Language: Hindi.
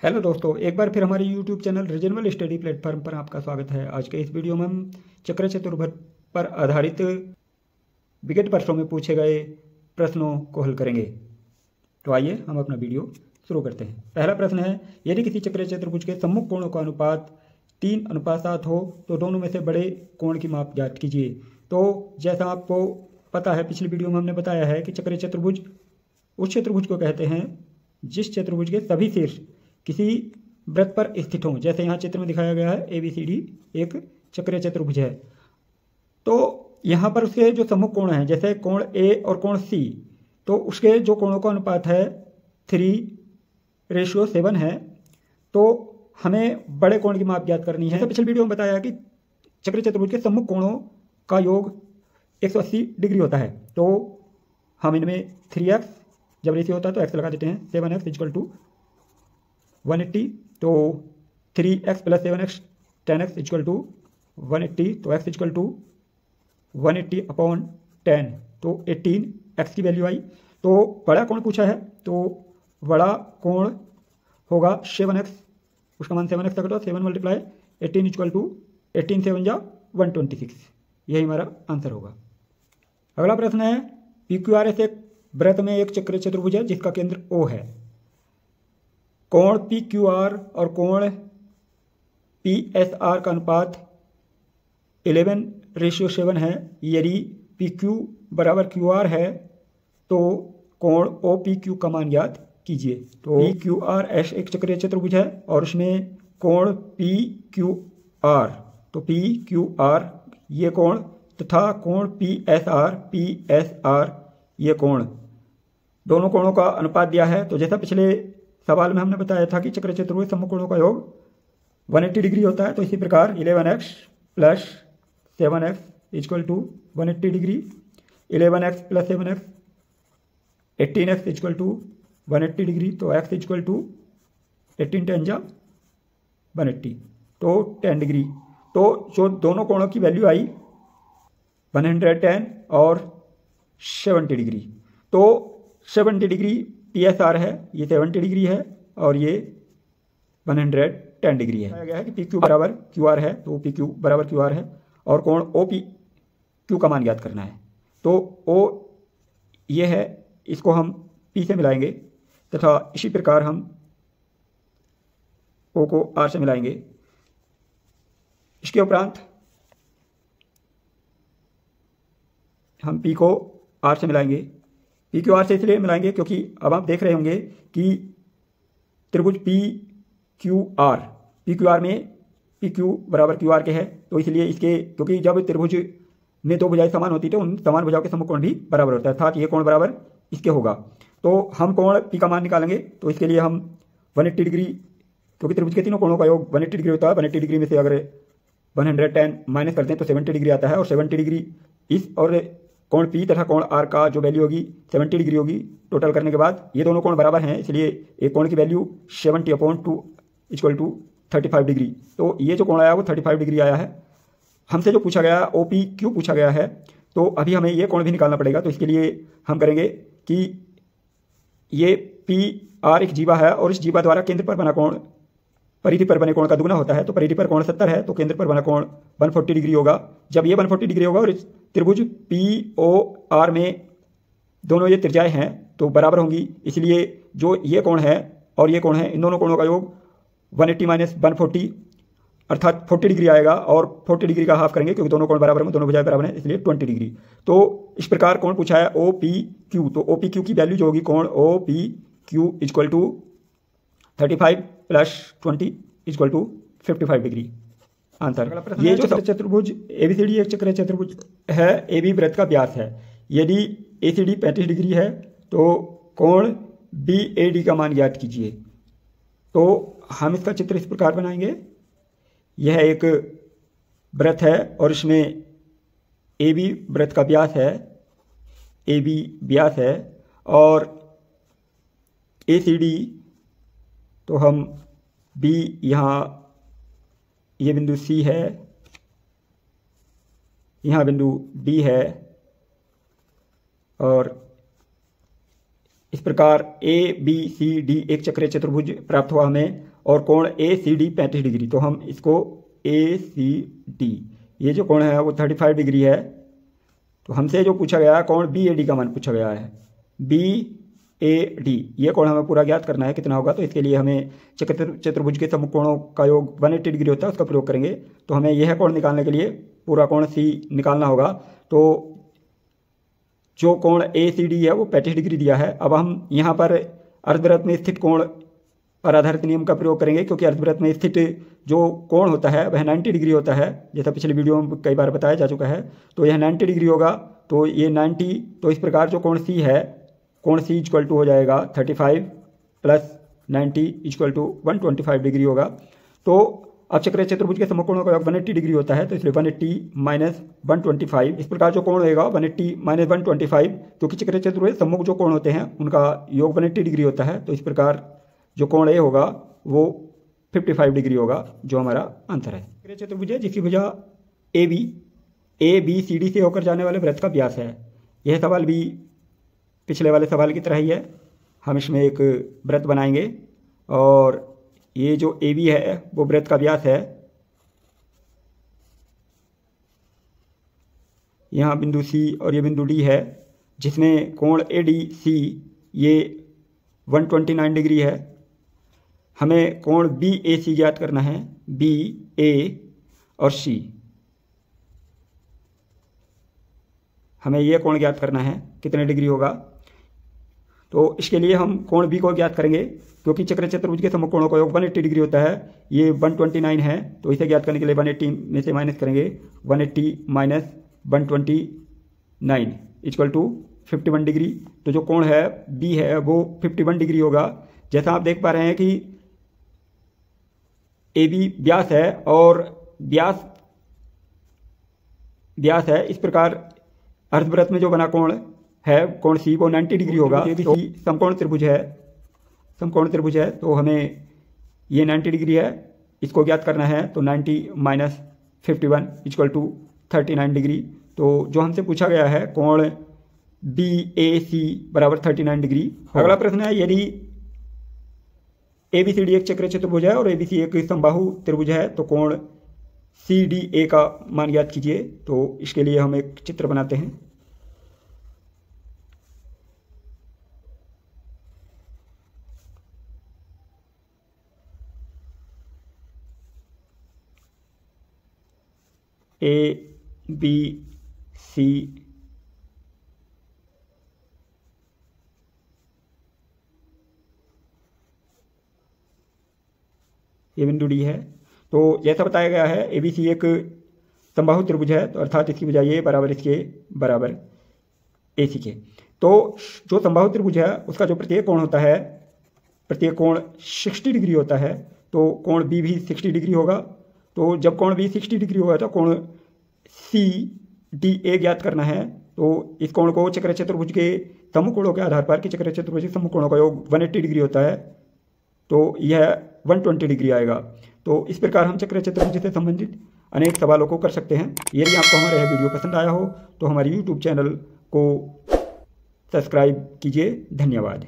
हेलो दोस्तों, एक बार फिर हमारे YouTube channel regional study platform पर आपका स्वागत है। आज के इस वीडियो में हम चक्र चतुर्भुज पर आधारित विगत वर्षों में पूछे गए प्रश्नों को हल करेंगे। तो आइए हम अपना वीडियो शुरू करते हैं। पहला प्रश्न है, यदि किसी चक्र चतुर्भुज के सम्मुख कोणों का अनुपात 3:7 हो तो दोनों में से बड़े कोण की माप ज्ञात कीजिए। तो जैसा आपको पता है, पिछली वीडियो में हमने बताया है कि चक्र चतुर्भुज उस चतुर्भुज को कहते हैं जिस चतुर्भुज के सभी शीर्ष किसी वृत्त पर स्थित हों। जैसे यहाँ चित्र में दिखाया गया है, ABCD एक चक्रीय चतुर्भुज है। तो यहाँ पर उसके जो सम्मुख कोण हैं, जैसे कोण A और कोण C, तो उसके जो कोणों का अनुपात है 3:7 है। तो हमें बड़े कोण की माप ज्ञात करनी है। जैसे पिछले वीडियो में बताया कि चक्रीय चतुर्भुज के सम्मुख कोणों का योग 180 डिग्री होता है। तो हम इनमें 3x जब रेशियो होता है तो x लगा देते हैं। 7x = 180, तो 3x + 7x 10x = 180, तो x = 180/10, तो 18x की वैल्यू आई। तो बड़ा कोण पूछा है, तो बड़ा कोण होगा 7x, उसका मान 7x तक, तो 7 × 18 = 18 7 × 126। यही हमारा आंसर होगा। अगला प्रश्न है, PQRS एक वृत्त में एक चक्रीय चतुर्भुज है जिसका केंद्र O है। कोण PQR और कोण PSR का अनुपात 11:7 है। यदि PQ = QR है तो कोण OPQ का मान ज्ञात कीजिए। तो PQRS एक चक्रीय चतुर्भुज है और उसमें कोण PQR, तो PQR ये कोण तथा कोण PSR ये कोण, दोनों कोणों का अनुपात दिया है। तो जैसा पिछले सवाल में हमने बताया था कि चक्र चतुर्भुज सम्मुख कोणों का योग 180 डिग्री होता है। तो इसी प्रकार 11x + 7x = 180 degree, 11x + 7x 18x = 180 degree, तो x = 18 × 10 = 180, तो 10 डिग्री। तो जो दोनों कोणों की वैल्यू आई 110 और 70 डिग्री। तो 70 डिग्री PSR है, ये 70 डिग्री है और ये 110 डिग्री है। गया है कि PQ = QR है, तो PQ = QR है और कोण OPQ का मान ज्ञात करना है। तो O ये है, इसको हम P से मिलाएंगे तथा इसी प्रकार हम O को R से मिलाएंगे। इसके उपरांत हम P को R से मिलाएंगे। PQR से इसलिए मिलाएंगे क्योंकि अब आप देख रहे होंगे कि त्रिभुज PQR में PQ = QR के है। तो इसलिए इसके, क्योंकि जब त्रिभुज में दो भुजाएं समान होती है तो उन समान भुजाओं के सम्मुख कोण भी बराबर होता है, अर्थात ये कोण बराबर इसके होगा। तो हम कोण P का मान निकालेंगे। तो इसके लिए हम 180 डिग्री, क्योंकि त्रिभुज के तीनों कोणों का योग 180 डिग्री होता है, 180 डिग्री में से अगर 110 माइनस करते हैं तो 70 डिग्री आता है। और 70 डिग्री इस और कोण P तथा कोण R का जो वैल्यू होगी 70 डिग्री होगी। टोटल करने के बाद ये दोनों कोण बराबर हैं, इसलिए एक कोण की वैल्यू 70/2 = 35 डिग्री। तो ये जो कोण आया वो 35 डिग्री आया है। हमसे जो पूछा गया OPQ पूछा गया है, तो अभी हमें ये कोण भी निकालना पड़ेगा। तो इसके लिए हम करेंगे कि ये PR एक जीवा है और इस जीवा द्वारा केंद्र पर बना कोण परिधि पर बने कोण का दुगुना होता है। तो परिधि पर कोण 70 है, तो केंद्र पर बना कोण 140 डिग्री होगा। जब ये 140 डिग्री होगा और इस त्रिभुज POR में दोनों ये त्रिज्याएं हैं तो बराबर होंगी, इसलिए जो ये कोण है और ये कोण है, इन दोनों कोणों का योग 180 - 140 अर्थात 40 डिग्री आएगा। और 40 डिग्री का हाफ करेंगे क्योंकि दोनों कोण बराबर में, दोनों भुजाएं बराबर हैं, इसलिए 20 डिग्री। तो इस प्रकार कोण पूछा है OPQ। तो OPQ की वैल्यू जो होगी, कोण OPQ = 35 + 20 = 55 डिग्री। आंसर। ये जो चतुर्भुज ABCD एक चक्रीय चतुर्भुज है, AB वृत्त का व्यास है। यदि ACD 35 डिग्री है तो कोण BAD का मान ज्ञात कीजिए। तो हम इसका चित्र इस प्रकार बनाएंगे। यह एक वृत्त है और इसमें AB वृत्त का व्यास है, AB व्यास है, और ACD, तो हम B, यहाँ ये बिंदु C है, यहाँ बिंदु D है, और इस प्रकार ABCD एक चक्रीय चतुर्भुज प्राप्त हुआ हमें। और कोण ए सी डी 35 डिग्री। तो हम इसको ए सी डी, ये जो कोण है वो 35 डिग्री है। तो हमसे जो पूछा गया है कोण बी ए डी का मान पूछा गया है, बी ए डी, ये कोण हमें पूरा ज्ञात करना है कितना होगा। तो इसके लिए हमें चतुर्भुज के समकोण कोणों का योग 180 डिग्री होता है, उसका प्रयोग करेंगे। तो हमें यह कोण निकालने के लिए पूरा कोण सी निकालना होगा। तो जो कोण ए सी डी है वो 35 डिग्री दिया है। अब हम यहाँ पर अर्धवृत्त में स्थित कोण पर आधारित नियम का प्रयोग करेंगे, क्योंकि अर्धवृत्त में स्थित जो कोण होता है वह 90 डिग्री होता है, जैसा पिछले वीडियो में कई बार बताया जा चुका है। तो यह 90 डिग्री होगा। तो ये 90, तो इस प्रकार जो कोण सी है, कोण सी इक्वल टू हो जाएगा 35 प्लस 90 इक्वल टू 125 डिग्री होगा। तो अब चक्रीय चतुर्भुज के समकोणों का योग 180 डिग्री होता है, तो इसलिए 180 माइनस 125, इस प्रकार जो कोण होगा 180 माइनस 125, क्योंकि चक्रीय चतुर्भुज सम्मुख जो कोण होते हैं उनका योग 180 डिग्री होता है। तो इस प्रकार जो कोण ए होगा वो 55 डिग्री होगा, जो हमारा आंसर है। चक्रीय चतुर्भुज है जिसकी भुजा ए बी सी डी से होकर जाने वाले वृत्त का व्यास है। यह सवाल भी पिछले वाले सवाल की तरह ही है। हम इसमें एक वृत्त बनाएंगे और ये जो ए बी है वो वृत्त का व्यास है। यहाँ बिंदु सी और ये बिंदु डी है, जिसमें कोण ए डी सी ये 129 डिग्री है। हमें कोण बी ए सी ज्ञात करना है, बी ए और सी, हमें यह कोण ज्ञात करना है कितने डिग्री होगा। तो इसके लिए हम कोण बी को ज्ञात करेंगे, क्योंकि चक्रीय चतुर्भुज के समकोणों का योग 180 डिग्री होता है। ये 129 है, तो इसे ज्ञात करने के लिए 180 में से माइनस करेंगे। 180 माइनस 129 इक्वल टू 51 डिग्री। तो जो कोण है बी है वो 51 डिग्री होगा। जैसा आप देख पा रहे हैं कि ए बी व्यास है और व्यास है, इस प्रकार अर्धवृत्त में जो बना कोण है कोण सी वो 90 डिग्री होगा। तो समकोण त्रिभुज है, तो हमें ये 90 डिग्री है, इसको ज्ञात करना है। तो 90 माइनस 51 इक्वल टू 39 डिग्री। तो जो हमसे पूछा गया है कोण बी ए सी बराबर 39 डिग्री। अगला प्रश्न है, यदि ए बी सी डी एक चक्रीय चतुर्भुज है और ए बी सी एक समबाहु त्रिभुज है, तो कोण सी डी ए का मान ज्ञात कीजिए। तो इसके लिए हम एक चित्र बनाते हैं। ए बी सी ये बिंदु डी है। तो जैसा बताया गया है ए बी सी एक समबाहु त्रिभुज है, तो अर्थात इसकी भुजा ये बराबर इसके बराबर ए सी के। तो जो समबाहु त्रिभुज है उसका जो प्रत्येक कोण होता है, प्रत्येक कोण 60 डिग्री होता है। तो कोण बी भी 60 डिग्री होगा। तो जब कोण बी 60 डिग्री होगा तो कोण सी डी ए ज्ञात करना है। तो इस कोण को चक्रीय चतुर्भुज के समकोणों के आधार पर, कि चक्रीय चतुर्भुज के समकोणों का योग 180 डिग्री होता है, तो यह 120 डिग्री आएगा। तो इस प्रकार हम चक्रीय चतुर्भुज से संबंधित अनेक सवालों को कर सकते हैं। यदि आपको हमारा यह वीडियो पसंद आया हो तो हमारे YouTube चैनल को सब्सक्राइब कीजिए। धन्यवाद।